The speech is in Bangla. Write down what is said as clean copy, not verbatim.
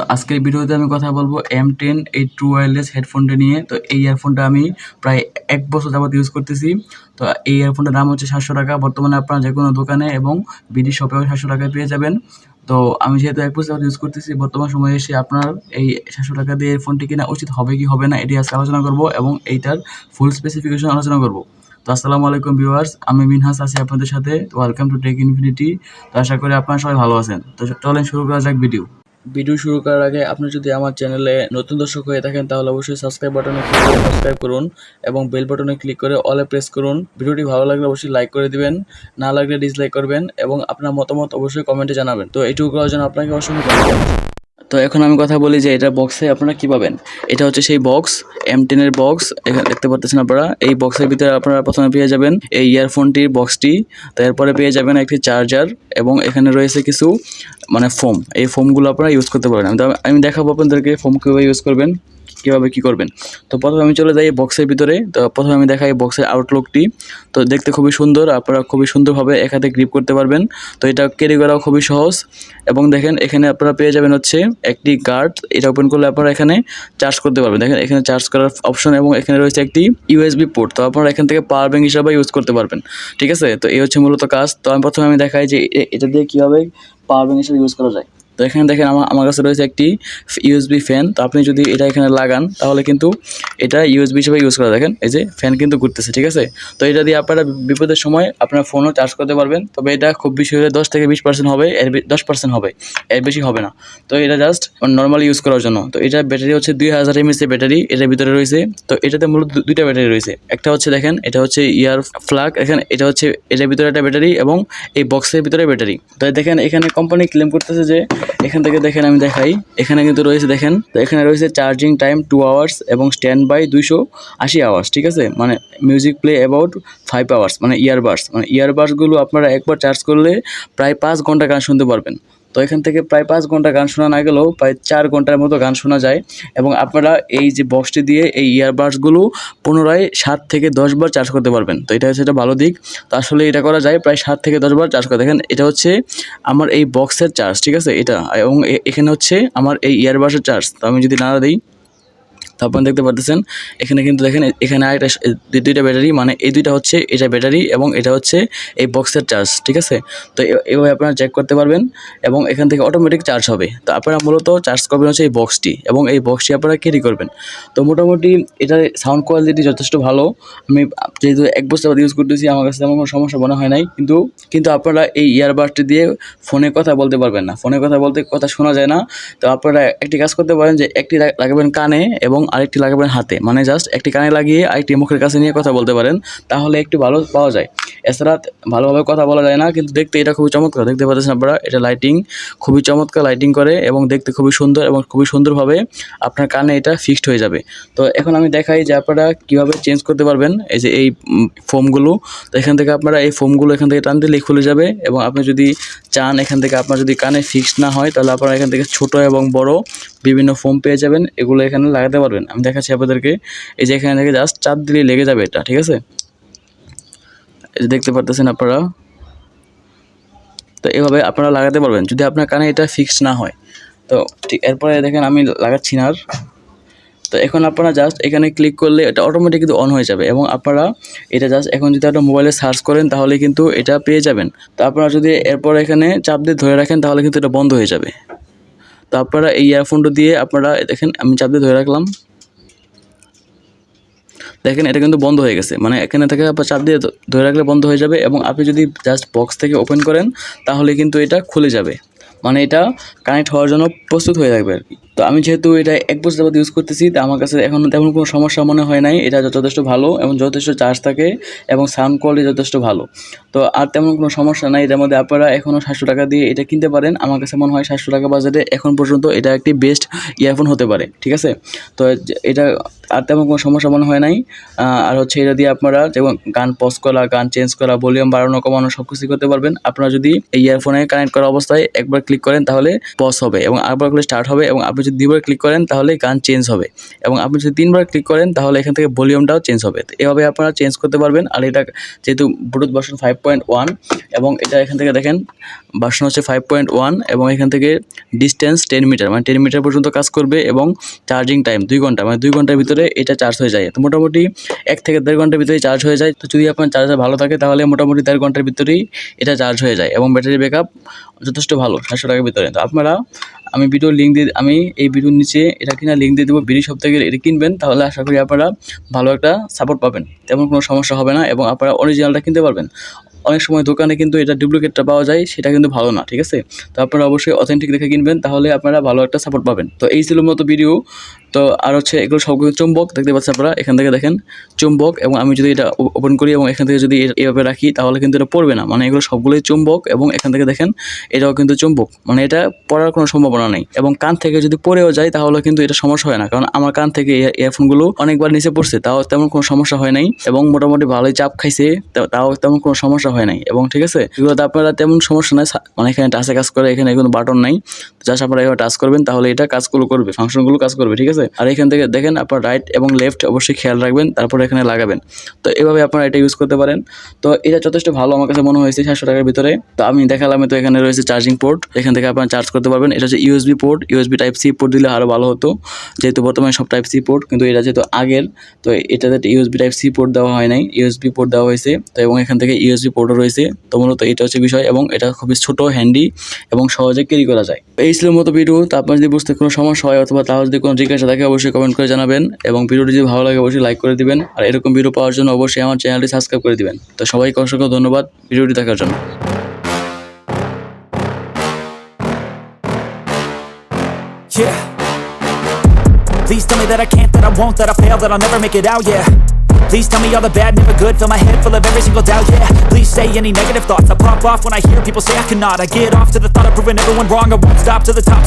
তো আজকের ভিডিওতে আমি কথা বলবো M10 এই ট্রু ওয়্যারলেস হেডফোনটা নিয়ে। তো এই ইয়ারফোনটা আমি প্রায় 1 বছর যাবত ইউজ করতেছি। তো এই ইয়ারফোনটার দাম হচ্ছে 700 টাকা। বর্তমানে আপনারা যেকোনো দোকানে এবং বিডি শপেও 700 টাকায় পেয়ে যাবেন। তো আমি যেহেতু 1 বছর যাবত ইউজ করতেছি, বর্তমান সময়ে এসে আপনার এই 700 টাকা দিয়ে এই ফোনটি কেনা উচিত হবে কি হবে না এটি আজকে আলোচনা করব এবং এইটার ফুল স্পেসিফিকেশন আলোচনা করব। তো আসসালামু আলাইকুম ভিউয়ার্স, আমি মিনহাস আছি আপনাদের সাথে। তো ওয়েলকাম টু টেক ইনফিনিটি। তো আশা করি আপনারা সবাই ভালো আছেন। তো চলেন শুরু করা যাক ভিডিও শুরু করার আগে আপনি যদি আমার চ্যানেলে নতুন দর্শক হয়ে থাকেন তাহলে অবশ্যই সাবস্ক্রাইব বাটনে ক্লিক করে সাবস্ক্রাইব করুন এবং বেল বাটনে ক্লিক করে অলে প্রেস করুন। ভিডিওটি ভালো লাগলে অবশ্যই লাইক করে দিবেন, না লাগলে ডিসলাইক করবেন এবং আপনার মতামত অবশ্যই কমেন্টে জানাবেন। তো এইটুকু করার জন্য আপনাকে অসংখ্য ধন্যবাদ। তো এখন আমি কথা বলি যে এটা বক্সে আপনারা কী পাবেন। এটা হচ্ছে সেই বক্স, M10 এর বক্স। এখানে দেখতে পাচ্ছেন আপনারা, এই বক্সের ভিতরে আপনারা প্রথমে পেয়ে যাবেন এই ইয়ারফোনটির বক্সটি। তারপরে পেয়ে যাবেন একটি চার্জার এবং এখানে রয়েছে কিছু ফোম। এই ফোমগুলো আপনারা ইউজ করতে পারেন। আমি দেখাবো আপনাদেরকে ফোম কীভাবে ইউজ করবেন, কীভাবে কী করবেন। তো প্রথমে আমি চলে যাই বক্সের ভিতরে। তো প্রথমে আমি দেখাই বক্সের আউটলুকটি। তো দেখতে খুবই সুন্দর, আপনারা খুবই সুন্দরভাবে এক হাতে গ্রিপ করতে পারবেন। তো এটা ক্যারি করাও খুবই সহজ। এবং দেখেন এখানে আপনারা পেয়ে যাবেন হচ্ছে একটি গার্ড। এটা ওপেন করলে আপনারা এখানে চার্জ করতে পারবেন। দেখেন এখানে চার্জ করার অপশন এবং এখানে রয়েছে একটি USB পোর্ট। তো আপনারা এখান থেকে পাওয়ার ব্যাংক হিসাবে ইউজ করতে পারবেন। ঠিক আছে, তো এই হচ্ছে মূলত কাজ। তো আমি প্রথমে দেখাই যে এটা দিয়ে কীভাবে পাওয়ার ব্যাংক হিসাবে ইউজ করা যায়। তো এখানে দেখেন আমার কাছে রয়েছে একটি USB ফ্যান। তো আপনি যদি এটা এখানে লাগান তাহলে কিন্তু এটা USB হিসেবে ইউজ করা, দেখেন এই যে ফ্যান কিন্তু ঘুরতেছে। ঠিক আছে, তো এটা দিয়ে আপনারা বিপদের সময় আপনার ফোনও চার্জ করতে পারবেন। তবে এটা খুব বেশি হলে 10 থেকে 20% হবে, 10% হবে, এর বেশি হবে না। তো এটা জাস্ট নর্মালি ইউজ করার জন্য। তো এটা ব্যাটারি হচ্ছে 2000 mAh এর ব্যাটারি এটার ভিতরে রয়েছে। তো এটাতে মূলত দুইটা ব্যাটারি রয়েছে। একটা হচ্ছে দেখেন এটা হচ্ছে ইয়ার ফ্লাগ, এখানে এটা হচ্ছে এটার ভিতরে একটা ব্যাটারি এবং এই বক্সের ভিতরে ব্যাটারি। তো দেখেন এখানে কোম্পানি ক্লেম করতেছে যে এখান থেকে দেখেন আমি দেখাই, এখানে কিন্তু রয়েছে দেখেন। তো এখানে রয়েছে চার্জিং টাইম 2 আওয়ার্স এবং স্ট্যান্ড বাই 280 আওয়ার্স। ঠিক আছে, মিউজিক প্লে অ্যাবাউট 5 আওয়ার্স, ইয়ারবাডসগুলো আপনারা একবার চার্জ করলে প্রায় 5 ঘন্টা গান শুনতে পারবেন। তো এখান থেকে প্রায় 5 ঘন্টা গান শোনা না গেলেও প্রায় 4 ঘন্টার মতো গান শোনা যায়। এবং আপনারা এই যে বক্সটি দিয়ে এই ইয়ারবাডসগুলো পুনরায় 7 থেকে 10 বার চার্জ করতে পারবেন। তো এটা হচ্ছে একটা ভালো দিক। তো আসলে এটা করা যায় প্রায় 7 থেকে 10 বার চার্জ করে। দেখেন এটা হচ্ছে আমার এই বক্সের চার্জ। ঠিক আছে, এটা এবং এখানে হচ্ছে আমার এই ইয়ারবাডসের চার্জ। তো আমি যদি নাড়া দিই তো আপনারা দেখতে পাচ্ছেন এখানে কিন্তু দেখেন এখানে আরেকটা দুইটা ব্যাটারি, এই দুইটা হচ্ছে এটা ব্যাটারি এবং এটা হচ্ছে এই বক্সের চার্জ। ঠিক আছে, তো এভাবে আপনারা চেক করতে পারবেন এবং এখান থেকে অটোমেটিক চার্জ হবে। তো আপনারা মূলত চার্জ করবেন হচ্ছে এই বক্সটি এবং এই বক্সটি আপনারা ক্যারি করবেন। তো মোটামুটি এটার সাউন্ড কোয়ালিটি যথেষ্ট ভালো। আমি যেহেতু 1 বছর ইউজ করতেছি, আমার কাছে তেমন কোনো সমস্যা মনে হয় নাই। কিন্তু আপনারা এই ইয়ারবাডসটি দিয়ে ফোনে কথা বলতে পারবেন না, ফোনে কথা শোনা যায় না। তো আপনারা একটি কাজ করতে পারেন যে একটি লাগাবেন কানে এবং আরেকটি লাগাবেন হাতে, জাস্ট একটি কানে লাগিয়ে আরেকটি মুখের কাছে নিয়ে কথা বলতে পারেন, তাহলে একটু ভালো পাওয়া যায়। এছাড়া ভালোভাবে কথা বলা যায় না, কিন্তু দেখতে এটা খুবই চমৎকার। দেখতে পাচ্ছেন আপনারা, এটা লাইটিং খুবই চমৎকার লাইটিং করে এবং দেখতে খুবই সুন্দর এবং খুবই সুন্দরভাবে আপনার কানে এটা ফিক্সড হয়ে যাবে। তো এখন আমি দেখাই যে আপনারা কীভাবে চেঞ্জ করতে পারবেন এই যে এই ফোমগুলো। তো এখান থেকে আপনারা এই ফোমগুলো এখান থেকে টান দিলেই খুলে যাবে এবং আপনি যদি চান এখান থেকে আপনার যদি কানে ফিক্সড না হয় তাহলে আপনারা এখান থেকে ছোট এবং বড় বিভিন্ন ফোম পেয়ে যাবেন, এগুলো এখানে লাগাতে পারবেন। আমি দেখাচ্ছি আপনাদেরকে, এই যে এখানে থেকে জাস্ট চাপ দিলেই লেগে যাবে এটা। ঠিক আছে, এই যে দেখতে পারতেছেন আপনারা। তো এভাবে আপনারা লাগাতে পারবেন যদি আপনার কানে এটা ফিক্সড না হয়। তো ঠিক এরপরে দেখেন আমি লাগাচ্ছি না আর। তো এখন আপনারা জাস্ট এখানে ক্লিক করলে এটা অটোমেটিক কিন্তু অন হয়ে যাবে এবং আপনারা এটা জাস্ট এখন যদি আপনার মোবাইলে সার্চ করেন তাহলে কিন্তু এটা পেয়ে যাবেন। তো আপনারা যদি এরপর এখানে চাপ দিয়ে ধরে রাখেন তাহলে কিন্তু এটা বন্ধ হয়ে যাবে। তো আপনারা এই ইয়ারফোনটা দিয়ে আপনারা দেখেন আমি চাপ দিয়ে ধরে রাখলাম, দেখেন এটা কিন্তু বন্ধ হয়ে গেছে। এখানে থেকে আপনার চাপ দিয়ে ধরে রাখলে বন্ধ হয়ে যাবে এবং আপনি যদি জাস্ট বক্স থেকে ওপেন করেন তাহলে কিন্তু এটা খুলে যাবে, এটা কানেক্ট হওয়ার জন্য প্রস্তুত হয়ে থাকবে আর কি। তো আমি যেহেতু এটা 1 বছর যাবত ইউজ করতেছি, তো আমার কাছে এখন তেমন কোনো সমস্যা মনে হয় নাই। এটা যথেষ্ট ভালো এবং যথেষ্ট চার্জ থাকে এবং সাউন্ড কোয়ালিটি যথেষ্ট ভালো। তো আর তেমন কোনো সমস্যা নাই। এটার মধ্যে আপনারা এখনও 700 টাকা দিয়ে এটা কিনতে পারেন। আমার কাছে মনে হয় 700 টাকা বাজেটে এখন পর্যন্ত এটা একটি বেস্ট ইয়ারফোন হতে পারে। ঠিক আছে, তো এটা আর তেমন কোনো সমস্যা মনে হয় নাই। আর হচ্ছে এটা দিয়ে আপনারা যেমন গান পজ করা, গান চেঞ্জ করা, ভলিউম বাড়ানো কমানো সব কিছুই করতে পারবেন। আপনারা যদি এই ইয়ারফোনে কানেক্ট করা অবস্থায় একবার ক্লিক করেন তাহলে পজ হবে এবং আরেকবার করলে স্টার্ট হবে এবং আপনি যদি 2 বার ক্লিক করেন তাহলে গান চেঞ্জ হবে, এবং আপনি যদি 3 বার ক্লিক করেন তাহলে এখান থেকে ভলিউমটাও চেঞ্জ হবে। তো এভাবে আপনারা চেঞ্জ করতে পারবেন। আর এটা যেহেতু ব্লুটুথ ভার্সন 5.1 এবং এটা এখান থেকে দেখেন ভার্সন হচ্ছে 5.1 এবং এখান থেকে ডিস্টেন্স 10 মিটার, মানে 10 মিটার পর্যন্ত কাজ করবে এবং চার্জিং টাইম 2 ঘন্টা, মানে 2 ঘন্টার ভিতরে এটা চার্জ হয়ে যায়। তো মোটামুটি 1 থেকে 1.5 ঘন্টার ভিতরে চার্জ হয়ে যায়। তো যদি আপনার চার্জার ভালো থাকে তাহলে মোটামুটি 1.5 ঘন্টার ভিতরেই এটা চার্জ হয়ে যায় এবং ব্যাটারি ব্যাকআপ যথেষ্ট ভালো 700 টাকার ভিতরে। তো আপনারা আমি এই ভিডিওর নিচে এটা কিনা লিঙ্ক দিয়ে দেবো। বিডি শপ থেকে এটা কিনবেন তাহলে আশা করি আপনারা ভালো একটা সাপোর্ট পাবেন, তেমন কোনো সমস্যা হবে না এবং আপনারা অরিজিনালটা কিনতে পারবেন। অনেক সময় দোকানে কিন্তু এটা ডুপ্লিকেটটা পাওয়া যায়, সেটা কিন্তু ভালো না, ঠিক আছে? তো আপনারা অবশ্যই অথেন্টিক দেখে কিনবেন, তাহলে আপনারা ভালো একটা সাপোর্ট পাবেন। তো এই ছিল মতো ভিডিও। তো আর হচ্ছে এগুলো সবগুলো চুম্বক দেখতে পাচ্ছেন আপনারা, এখান থেকে দেখেন চুম্বক, এবং আমি যদি এটা ওপেন করি এবং এখান থেকে যদি এভাবে রাখি তাহলে কিন্তু এটা পড়বে না, মানে এগুলো সবগুলোই চুম্বক। এবং এখান থেকে দেখেন এটাও কিন্তু চুম্বক, মানে এটা পড়ার কোনো সম্ভাবনা নেই। এবং কান থেকে যদি পড়েও যায় তাহলে কিন্তু এটা সমস্যা হয় না, কারণ আমার কান থেকে ইয়ারফোনগুলো অনেকবার নিচে পড়ছে, তাও তেমন কোনো সমস্যা হয় নাই এবং মোটামুটি ভালোই চাপ খাইছে, তাও তেমন কোনো সমস্যা হয় নাই। এবং ঠিক আছে, এগুলোতে আপনারা তেমন সমস্যা নাই, মানে এখানে টাচে কাজ করে, এখানে কোনো বাটন নাই, জাস্ট আপনারা এভাবে টাচ করবেন তাহলে এটা কাজগুলো করবে, ফাংশনগুলো কাজ করবে, ঠিক আছে? আর এখান থেকে দেখেন আপনার রাইট এবং লেফট অবশ্যই খেয়াল রাখবেন, তারপরে এখানে লাগাবেন। তো এভাবে আপনারা এটা ইউজ করতে পারেন। তো এটা যথেষ্ট ভালো আমার কাছে মনে হয়েছে 700 টাকার ভিতরে। তো আমি দেখালাম, তো এখানে রয়েছে চার্জিং পোর্ট, এখান থেকে আপনারা চার্জ করতে পারবেন। এটা হচ্ছে USB port, USB type C port দিলে আরও ভালো হতো, যেহেতু বর্তমানে সব টাইপ সি পোর্ট, কিন্তু এটা যেহেতু আগের, তো এটাতে ইউএসবি টাইপ সি পোর্ট দেওয়া হয় নাই, ইউএসবি পোর্ট দেওয়া হয়েছে। তো এবং এখান থেকে ইউএসবি পোর্টও রয়েছে। তো মূলত এটা হচ্ছে বিষয়, এবং এটা খুবই ছোট, হ্যান্ডি এবং সহজে ক্যারি করা যায়। এই ছিল মতো ভিডিও। তো আপনার যদি বুঝতে কোনো সমস্যা হয় অথবা তাও যদি কোনো জিজ্ঞাসা থাকে অবশ্যই কমেন্ট করে জানাবেন, এবং ভিডিওটি যদি ভালো লাগে অবশ্যই লাইক করে দিবেন। আর এরকম ভিডিও পাওয়ার জন্য অবশ্যই আমার চ্যানেলটি সাবস্ক্রাইব করে দিবেন। তো সবাইকে অসংখ্য ধন্যবাদ ভিডিওটি দেখার জন্য। Yeah. Please tell me that I can't, that I won't, that I fail, that I'll never make it out, yeah. Please tell me all the bad, never good, fill my head full of every single doubt, yeah. Please say any negative thoughts, I pop off when I hear people say I cannot. I get off to the thought of proving everyone wrong, I won't stop to the top.